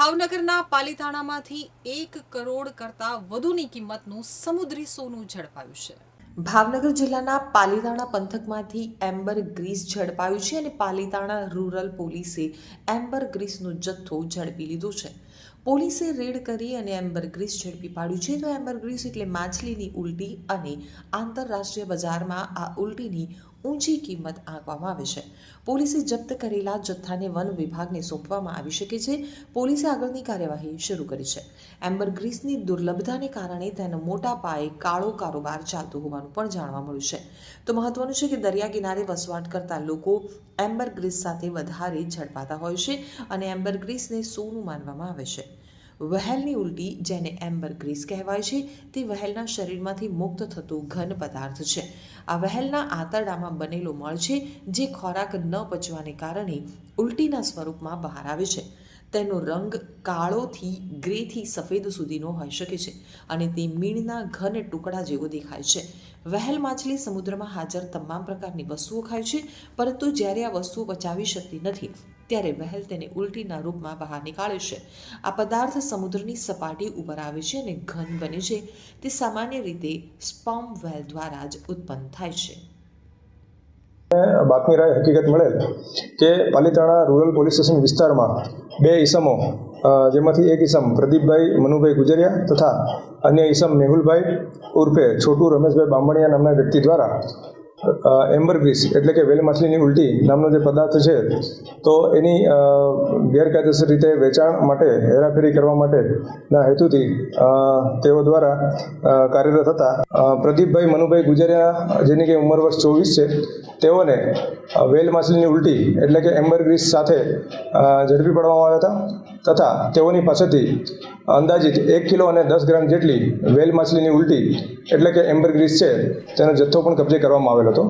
ભાવનગરના પાલીતાણામાંથી 1 કરોડ કરતાં વધુની કિંમતનું સમુદ્રી સોનું ઝડપાયું છે। ભાવનગર જિલ્લાના પાલીતાણા પંથકમાંથી એમ્બર ગ્રીસ ઝડપાયું છે અને પાલીતાણા રૂરલ પોલીસે એમ્બર ગ્રીસનો જથ્થો ઝડપી લીધો છે। પોલીસે રેડ કરી અને એમ્બર ગ્રીસ ઝડપી પાડ્યું છે। તો એમ્બર ગ્રીસ એટલે માછલીની ઉલટી અને આંતરરાષ્ટ્રીય બજારમાં આ ઉલટીની ઊંચી કિંમત આંકવામાં આવે છે। પોલીસે જપ્ત કરેલા જથ્થાને વન વિભાગને સોંપવામાં આવી શકે છે। પોલીસે આગળની કાર્યવાહી શરૂ કરી છે। એમ્બર ગ્રીસની દુર્લભતાને કારણે તેનો મોટા પાયે કાળો કારોબાર ચાલતો હોવાનું પણ જાણવા મળ્યું છે। તો મહત્વનું છે કે દરિયા કિનારે વસવાટ કરતા લોકો એમ્બર ગ્રીસ સાથે વધારે ઝડપાતા હોય છે અને એમ્બર ગ્રીસને સોનું માનવામાં આવે છે। વહેલની ઉલટી, જેને એમ્બર ગ્રીસ કહેવાય છે, તે વહેલના શરીરમાંથી મુક્ત થતો ઘન પદાર્થ છે। આ વહેલના આંતરડામાં બનેલો મળ છે, જે ખોરાક ન પચવાને કારણે ઉલટીના સ્વરૂપમાં બહાર આવે છે। તેનો રંગ કાળોથી ગ્રેથી સફેદ સુધીનો હોઈ શકે છે અને તે મીણના ઘન ટુકડા જેવો દેખાય છે। વહેલ માછલી સમુદ્રમાં હાજર તમામ પ્રકારની વસ્તુઓ ખાય છે, પરંતુ જ્યારે આ વસ્તુઓ પચાવી શકતી નથી ત્યારે વહેલ તેને ઉલટીના રૂપમાં બહાર નીકાળે છે। આ પદાર્થ સમુદ્રની સપાટી ઉપર આવે છે અને ઘન બને છે। તે સામાન્ય રીતે સ્પર્મ વહેલ દ્વારા જ ઉત્પન્ન થાય છે। બાતમી રાય હકીકત મળેલ કે પાલીતાણા રૂરલ પોલીસ સ્ટેશન વિસ્તારમાં 2 ઈસમો, જેમાંથી એક ઈસમ પ્રદીપભાઈ મનુભાઈ ગુજરિયા તથા અન્ય ઈસમ મેહુલભાઈ ઉર્ફે છોટુ રમેશભાઈ બામણિયા નામના વ્યક્તિ દ્વારા એમ્બર ગ્રીસ એટલે કે વેલ માછલીની ઉલટી નામનો જે પદાર્થ છે, તો એની ગેરકાયદેસર રીતે વેચાણ માટે, હેરાફેરી કરવા માટેના હેતુથી તેઓ દ્વારા કાર્યરત હતા પ્રદીપભાઈ મનુભાઈ ગુજરિયા, જેની કે ઉંમર વર્ષ 24 છે, તેઓને વેલ માછલીની ઉલટી એટલે કે એમ્બર ગ્રીસ સાથે ઝડપી પાડવામાં આવ્યા હતા તથા તેઓની પાસેથી અંદાજિત 1 કિલો અને 10 ગ્રામ જેટલી વેલ માછલીની ઉલટી એટલે કે એમ્બર ગ્રીસ છે, તેનો જથ્થો પણ કબજે કરવામાં આવેલો હતો।